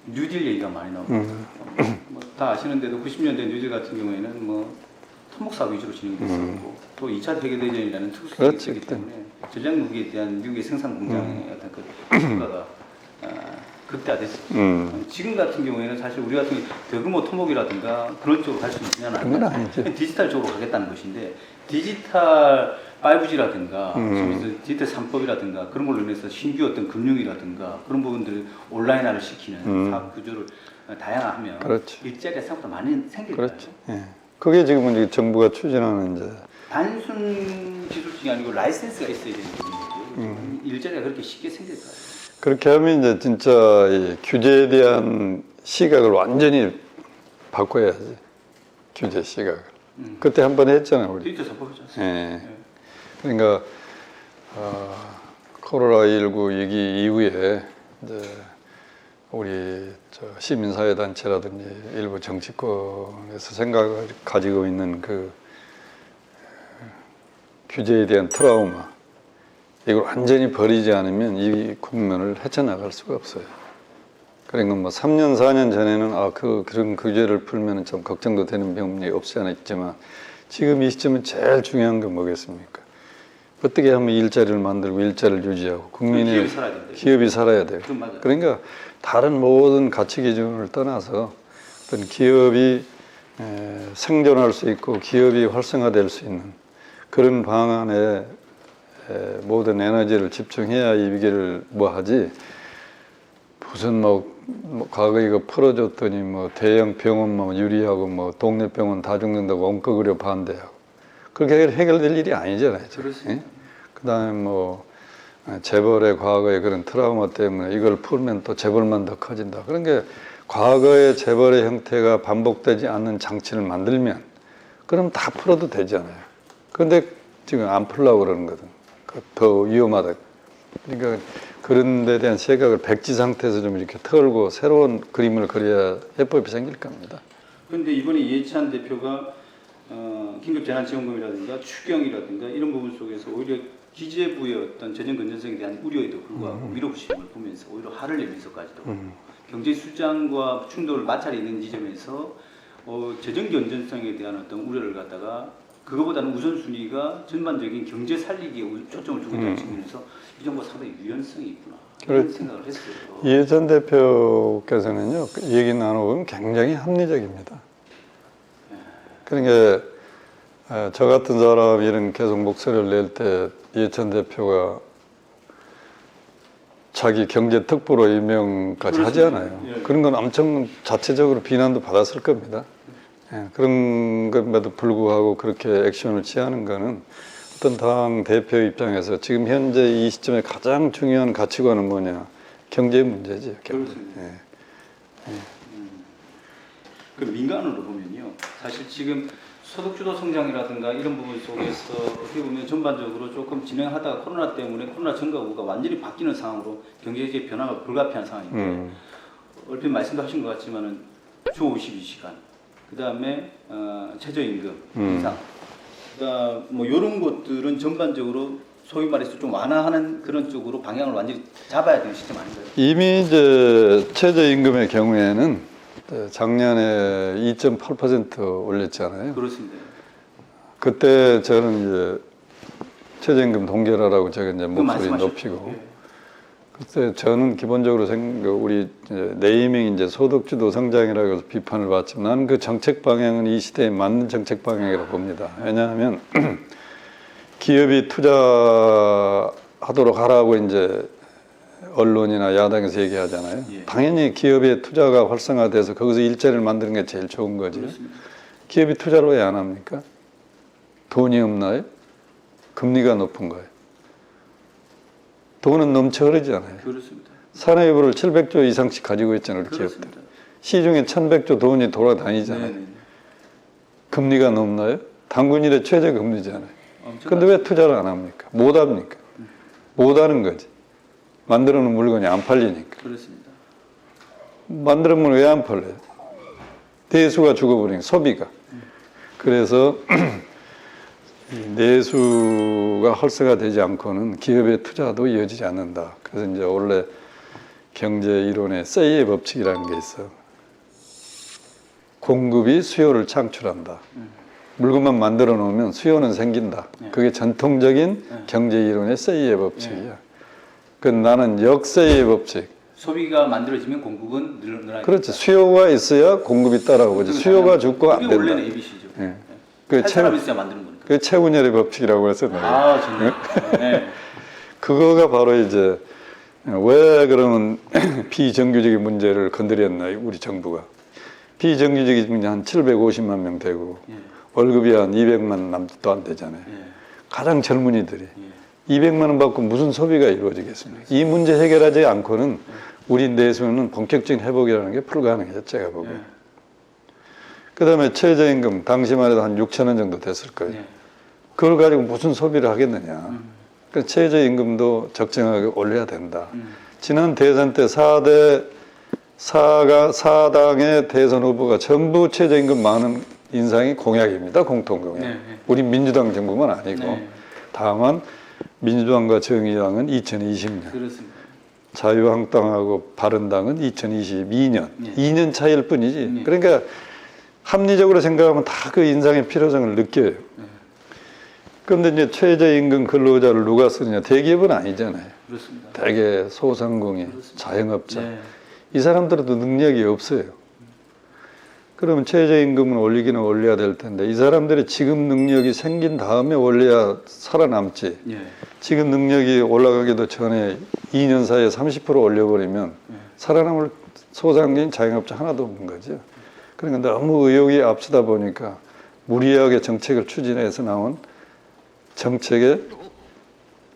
뉴딜 얘기가 많이 나옵니다. 뭐다 아시는데도 90년대 뉴딜 같은 경우에는 뭐 토목사 위주로 진행됐었고 또 2차 세계대전이라는 특수성이 있기 때문에 전략 무기에 대한 미국의 생산 공장의 어떤 그 효과가 극대화됐습니다. 지금 같은 경우에는 사실 우리 같은 경우 대규모 토목이라든가 그런 쪽으로 갈 수 있느냐는 그건 아니죠. 디지털 쪽으로 가겠다는 것인데 디지털 5G라든가 디지털 3법이라든가 그런 걸로 인해서 신규 어떤 금융이라든가 그런 부분들을 온라인화를 시키는 사업 구조를 다양화하면 그렇죠. 일자리가 생각보다 많이 생길 거예요. 그렇죠. 예. 그게 지금은 이제 정부가 추진하는 이제 단순 기술직이 아니고 라이센스가 있어야 되는 부분이고요. 일자리가 그렇게 쉽게 생길 거예요. 그렇게 하면 이제 진짜 이 규제에 대한 시각을 완전히 바꿔야지. 규제 시각을. 그때 한 번 했잖아요, 우리. 디지털 3법이죠. 예. 그러니까 코로나19 위기 이후에 이제 우리 시민사회 단체라든지 일부 정치권에서 생각을 가지고 있는 그 규제에 대한 트라우마, 이걸 완전히 버리지 않으면 이 국면을 헤쳐나갈 수가 없어요. 그러니까 뭐 3년, 4년 전에는 그런 규제를 풀면 좀 걱정도 되는 부분이 없지 않아 있지만 지금 이 시점은 제일 중요한 건 뭐겠습니까? 어떻게 하면 일자리를 만들고 일자리를 유지하고 국민의 기업이 살아야 돼요. 그러니까 다른 모든 가치 기준을 떠나서 어떤 기업이 생존할 수 있고 기업이 활성화될 수 있는 그런 방안에 모든 에너지를 집중해야 이 위기를 하지 무슨 과거에 이거 풀어줬더니 대형 병원 유리하고 동네 병원 다 죽는다고 엉거그려 반대하고 그렇게 해결될 일이 아니잖아요. 예? 그다음에 재벌의 과거의 그런 트라우마 때문에 이걸 풀면 또 재벌만 더 커진다. 그런 게 과거의 재벌의 형태가 반복되지 않는 장치를 만들면 그럼 다 풀어도 되잖아요. 그런데 지금 안 풀려고 그러는 거든. 더 위험하다. 그러니까 그런 데 대한 시각을 백지 상태에서 좀 이렇게 털고 새로운 그림을 그려야 해법이 생길 겁니다. 그런데 이번에 이해찬 대표가 긴급재난지원금이라든가 추경이라든가 이런 부분 속에서 오히려 기재부의 어떤 재정 건전성에 대한 우려에도 불구하고 밀어붙이는 걸 보면서 오히려 화를 내면서까지도 경제 수장과 충돌을 마찰이 있는 지점에서 재정 건전성에 대한 어떤 우려를 갖다가 그거보다는 우선순위가 전반적인 경제 살리기에 초점을 두고 있다는 측면에서 이 정부가 상당히 유연성이 있구나 이런 생각을 했어요. 이해찬 대표께서는요 얘기 나눠보면 굉장히 합리적입니다. 그러니까 저 같은 사람이 이런 계속 목소리를 낼 때 이해찬 대표가 자기 경제특보로 임명까지 하지 않아요. 예. 그런 건 엄청 자체적으로 비난도 받았을 겁니다. 예, 그런 것에도 불구하고 그렇게 액션을 취하는 거는 어떤 당 대표 입장에서 지금 현재 이 시점에 가장 중요한 가치관은 뭐냐? 경제 문제지. 그렇습니다. 예. 그 민간으로 보면요, 사실 지금 소득주도 성장이라든가 이런 부분 속에서 어떻게 보면 전반적으로 조금 진행하다가 코로나 때문에 코로나 전과 후가 완전히 바뀌는 상황으로 경제의 변화가 불가피한 상황인데 얼핏 말씀도 하신 것 같지만은 주 52시간, 그 다음에 최저임금 인상, 그다음 이런 것들은 전반적으로 소위 말해서 좀 완화하는 그런 쪽으로 방향을 완전히 잡아야 되는 시점 아닌가요? 이미 이제 최저임금의 경우에는 작년에 2.8% 올렸잖아요. 그렇습니다. 그때 저는 이제 최저임금 동결하라고 제가 이제 목소리 높이고, 예. 그때 저는 기본적으로 우리 네이밍 이제 소득주도 성장이라고 해서 비판을 받지만 나는 그 정책 방향은 이 시대에 맞는 정책 방향이라고 봅니다. 왜냐하면 기업이 투자하도록 하라고 이제 언론이나 야당에서 얘기하잖아요. 예. 당연히 기업의 투자가 활성화돼서 거기서 일자리를 만드는 게 제일 좋은 거지. 그렇습니다. 기업이 투자를 왜 안 합니까? 돈이 없나요? 금리가 높은 거예요. 돈은 넘쳐 흐르잖아요. 그렇습니다. 산업부를 700조 이상씩 가지고 있잖아요, 우리 기업들. 시중에 1100조 돈이 돌아다니잖아요. 네네. 금리가 높나요? 당군일의 최저 금리잖아요. 근데 왜 투자를 안 합니까? 못 합니까? 못 하는 거지. 만들어 놓은 물건이 안 팔리니까. 그렇습니다. 만들어 놓으면 왜 안 팔려요? 대수가 죽어버리니까, 소비가. 그래서 내수가 활성화되지 않고는 기업의 투자도 이어지지 않는다. 그래서 이제 원래 경제 이론에 세이의 법칙이라는 게 있어. 공급이 수요를 창출한다. 물건만 만들어 놓으면 수요는 생긴다. 그게 전통적인 경제 이론의 세이의 법칙이야. 그 나는 역세이의 법칙. 소비가 만들어지면 공급은 늘어나니까. 그렇지. 수요가 있어야 공급이 따라오지. 수요가 죽고 안 그게 된다. 원래는 ABC죠. 예. 할 사람이 있어야 만드는 거니까. 그 최훈열의 법칙이라고 해서 내가. 아, 좋네요. 네. 그거가 바로 이제 왜 그러면 비정규직의 문제를 건드렸나 우리 정부가. 비정규직이 지금 한 750만 명 되고 예. 월급이 한 200만 남도 안 되잖아요. 예. 가장 젊은이들이 예. 200만 원 받고 무슨 소비가 이루어지겠습니까? 이 문제 해결하지 않고는 우리 내수는 본격적인 회복이라는 게 불가능해요. 제가 보기에. 예. 그다음에 최저임금 당시만 해도 한 6천 원 정도 됐을 거예요. 예. 그걸 가지고 무슨 소비를 하겠느냐. 그러니까 최저임금도 적정하게 올려야 된다. 지난 대선 때 4당의 대선 후보가 전부 최저임금 많은 인상이 공약입니다. 공통 공약. 네. 우리 민주당 정부만 아니고. 네. 다만 민주당과 정의당은 2020년. 그렇습니다. 자유한국당하고 바른당은 2022년. 네. 2년 차이일 뿐이지. 네. 그러니까 합리적으로 생각하면 다 그 인상의 필요성을 느껴요. 그런데 이제 최저임금 근로자를 누가 쓰느냐? 대기업은 아니잖아요. 그렇습니다. 대개 소상공인, 자영업자. 네. 이 사람들도 능력이 없어요. 그러면 최저임금은 올리기는 올려야 될 텐데 이 사람들이 지금 능력이 생긴 다음에 올려야 살아남지. 예. 지금 능력이 올라가기도 전에 2년 사이에 30% 올려버리면 살아남을 소상공인 자영업자 하나도 없는 거죠. 그러니까 너무 의욕이 앞서다 보니까 무리하게 정책을 추진해서 나온 정책의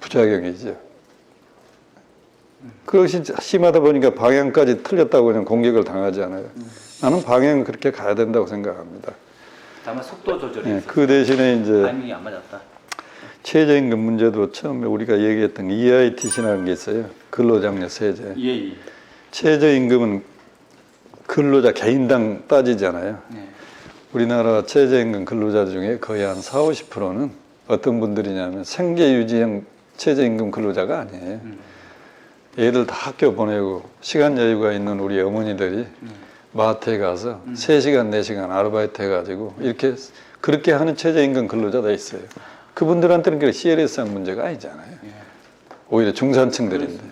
부작용이죠. 그것이 심하다 보니까 방향까지 틀렸다고 그냥 공격을 당하지 않아요. 나는 방향은 그렇게 가야 된다고 생각합니다. 다만 속도 조절에 네, 그 대신에 이제 타이밍이 안 맞았다. 최저임금 문제도 처음에 우리가 얘기했던 EITC라는 게 있어요. 근로장려 세제. 예, 예. 최저임금은 근로자 개인당 따지잖아요. 네. 우리나라 최저임금 근로자 중에 거의 한 40~50%는 어떤 분들이냐면 생계 유지형 최저임금 근로자가 아니에요. 애들 다 학교 보내고 시간 여유가 있는 우리 어머니들이 마트에 가서 3시간, 4시간 아르바이트 해가지고 이렇게 그렇게 하는 최저임금 근로자가 있어요. 그분들한테는 그게 CLS한 문제가 아니잖아요. 오히려 중산층들인데.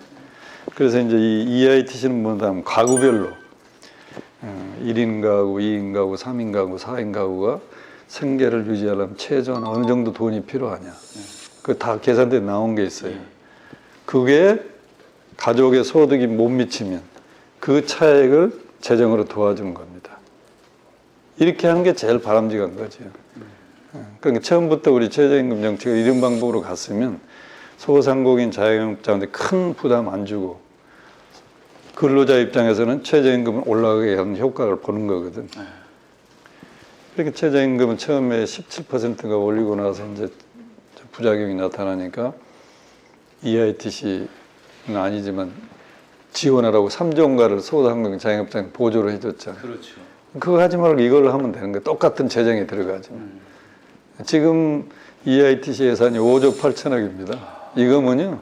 그래서 이제 이 EITC는 뭐냐면 가구별로 1인 가구, 2인 가구, 3인 가구, 4인 가구가 생계를 유지하려면 최소한 어느 정도 돈이 필요하냐. 그 다 계산돼 나온 게 있어요. 그게 가족의 소득이 못 미치면 그 차액을 재정으로 도와주는 겁니다. 이렇게 하는 게 제일 바람직한 거죠. 그러니까 처음부터 우리 최저임금 정책을 이런 방법으로 갔으면 소상공인 자영업자한테 큰 부담 안 주고 근로자 입장에서는 최저임금은 올라가게 하는 효과를 보는 거거든. 그러니까 최저임금은 처음에 17%가 올리고 나서 이제 부작용이 나타나니까 EITC는 아니지만 지원하라고 3조 원가를 소상공인 자영업자에 보조를 해줬잖아요. 그렇죠. 그거 하지 말고 이걸로 하면 되는 거예요. 똑같은 재정에 들어가지. 지금 EITC 예산이 5조 8천억입니다. 이거면요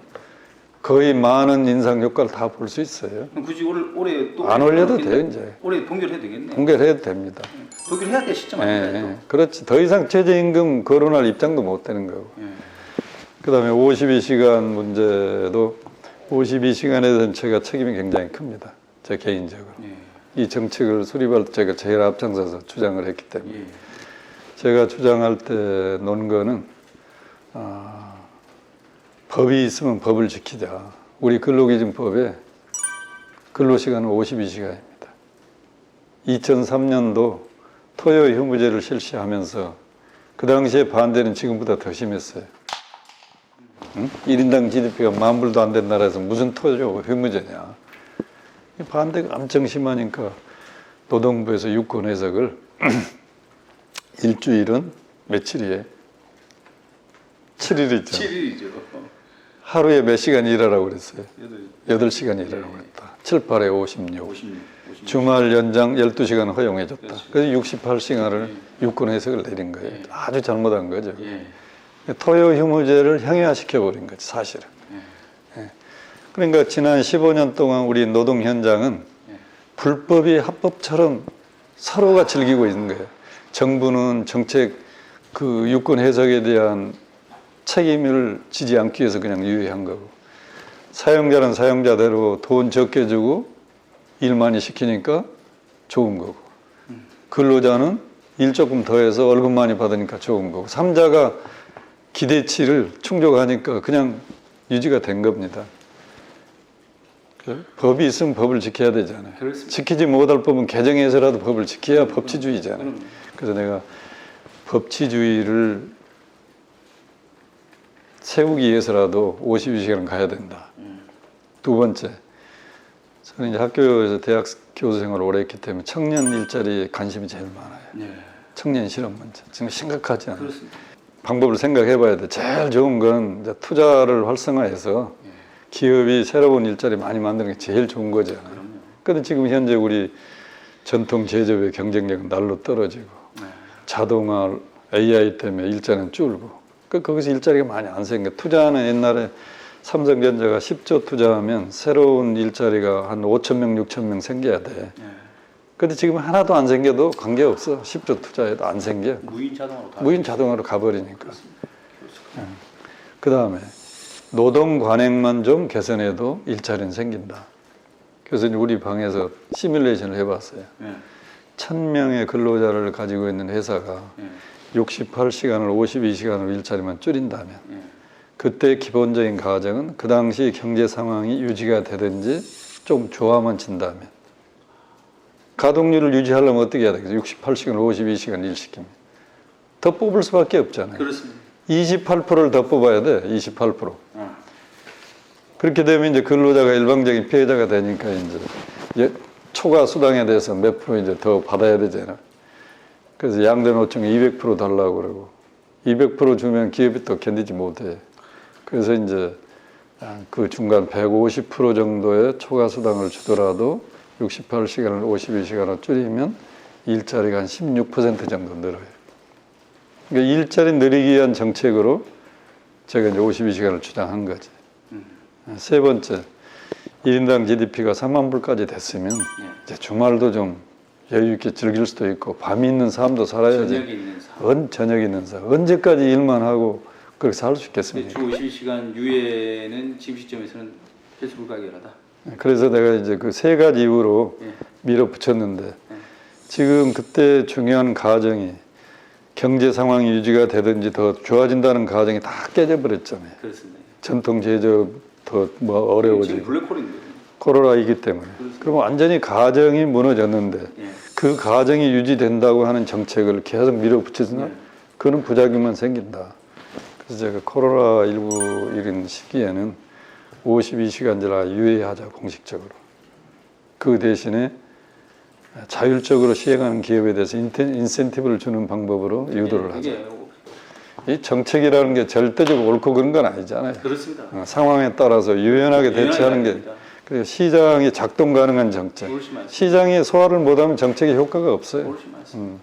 거의 많은 인상 효과를 다 볼 수 있어요. 그럼 굳이 올해 또 안 올려도 돼요 이제. 올해 동결해도 되겠네. 동결해도 됩니다. 동결해야 될 시점 예, 아닙니까? 예. 그렇지. 더 이상 최저임금 거론할 입장도 못 되는 거고. 예. 그다음에 52시간 문제도 52시간에 대한 제가 책임이 굉장히 큽니다. 제 개인적으로. 예. 이 정책을 수립할 때 제가 제일 앞장서서 주장을 했기 때문에. 예. 제가 주장할 때 논 거는 법이 있으면 법을 지키자. 우리 근로기준법에 근로시간은 52시간입니다. 2003년도 토요 휴무제를 실시하면서 그 당시에 반대는 지금보다 더 심했어요. 응? 1인당 GDP가 10,000불도 안 된 나라에서 무슨 토요 휴무제냐. 반대가 엄청 심하니까 노동부에서 유권 해석을 일주일은 며칠이에요? 7일이죠. 7일이죠. 하루에 몇 시간 일하라고 그랬어요? 8 8시간 일하라고 그랬다. 7, 8에 56. 56. 주말 연장 12시간 허용해줬다. 그렇지. 그래서 68시간을 유권 해석을 내린 거예요. 예. 아주 잘못한 거죠. 예. 토요 휴무제를 형해화시켜버린 거지, 사실은. 예. 그러니까 지난 15년 동안 우리 노동 현장은 예. 불법이 합법처럼 서로가 즐기고 있는 거예요. 정부는 정책 그 유권 해석에 대한 책임을 지지 않기 위해서 그냥 유예한 거고, 사용자는 사용자대로 돈 적게 주고 일 많이 시키니까 좋은 거고, 근로자는 일 조금 더해서 월급 많이 받으니까 좋은 거고, 삼자가 기대치를 충족하니까 그냥 유지가 된 겁니다. 법이 있으면 법을 지켜야 되잖아요. 그렇습니다. 지키지 못할 법은 개정해서라도 법을 지켜야 법치주의잖아요. 그럼요. 그래서 내가 법치주의를 세우기 위해서라도 52시간은 가야 된다. 두 번째, 저는 이제 학교에서 대학 교수 생활을 오래 했기 때문에 청년 일자리에 관심이 제일 많아요. 예. 청년 실업 문제. 지금 심각하지 않아요. 그렇습니다. 방법을 생각해 봐야 돼. 제일 좋은 건 이제 투자를 활성화해서 예. 기업이 새로운 일자리 많이 만드는 게 제일 좋은 거잖아요. 그럼요. 그런데 지금 현재 우리 전통 제조업의 경쟁력은 날로 떨어지고, 네. 자동화, AI 때문에 일자리는 줄고, 거기서 일자리가 많이 안 생겨. 투자는 옛날에 삼성전자가 10조 투자하면 새로운 일자리가 한 5천 명, 6천 명 생겨야 돼. 예. 근데 지금 하나도 안 생겨도 관계없어. 10조 투자해도 안 생겨. 무인 자동으로 다. 무인 자동화로 가버리니까. 그 다음에 노동 관행만 좀 개선해도 일자리는 생긴다. 그래서 이제 우리 방에서 시뮬레이션을 해봤어요. 예. 1000명의 근로자를 가지고 있는 회사가 예. 68시간을 52시간으로 일자리만 줄인다면, 예. 그때 기본적인 가정은 그 당시 경제 상황이 유지가 되든지 좀 좋아만 진다면, 가동률을 유지하려면 어떻게 해야 되겠어요? 68시간, 52시간 일 시키면 더 뽑을 수밖에 없잖아요. 그렇습니다. 28%를 더 뽑아야 돼. 28%. 어. 그렇게 되면 이제 근로자가 일방적인 피해자가 되니까 이제 초과 수당에 대해서 몇 프로 이제 더 받아야 되잖아. 그래서 양대 노총에 200% 달라고 그러고, 200% 주면 기업이 또 견디지 못해. 그래서 이제 그 중간 150% 정도의 초과 수당을 주더라도 68시간을 52시간으로 줄이면 일자리가 한 16% 정도 늘어요. 그러니까 일자리 늘리기 위한 정책으로 제가 이제 52시간을 주장한 거지. 세 번째, 1인당 GDP가 3만 불까지 됐으면 이제 주말도 좀 여유 있게 즐길 수도 있고 밤이 있는 삶도 살아야지. 저녁에 있는 삶. 저녁에 있는 삶. 언제까지 일만 하고 그렇게 살 수 근데 있겠습니까? 주 52시간 유예는 지금 시점에서는 필수 불가결하다. 그래서 내가 이제 그 세 가지 이유로 예. 밀어붙였는데, 지금 그때 중요한 가정이 경제 상황이 유지가 되든지 더 좋아진다는 가정이 다 깨져버렸잖아요. 그렇습니다. 전통 제조업 더 뭐 지금 어려워지고 블랙홀인 거예요. 코로나이기 때문에. 그럼 완전히 가정이 무너졌는데 예. 그 가정이 유지된다고 하는 정책을 계속 밀어붙이면 네. 그런 부작용만 생긴다. 그래서 제가 코로나19 이런 시기에는 52시간제라 유예하자, 공식적으로. 그 대신에 자율적으로 시행하는 기업에 대해서 인센티브를 주는 방법으로 유도를 하자. 이 정책이라는 게 절대적으로 옳고 그런 건 아니잖아요. 그렇습니다. 상황에 따라서 유연하게 대처하는 게, 그리고 시장이 작동 가능한 정책. 훨씬 많습니다. 시장이 소화를 못하면 정책의 효과가 없어요. 훨씬 많습니다.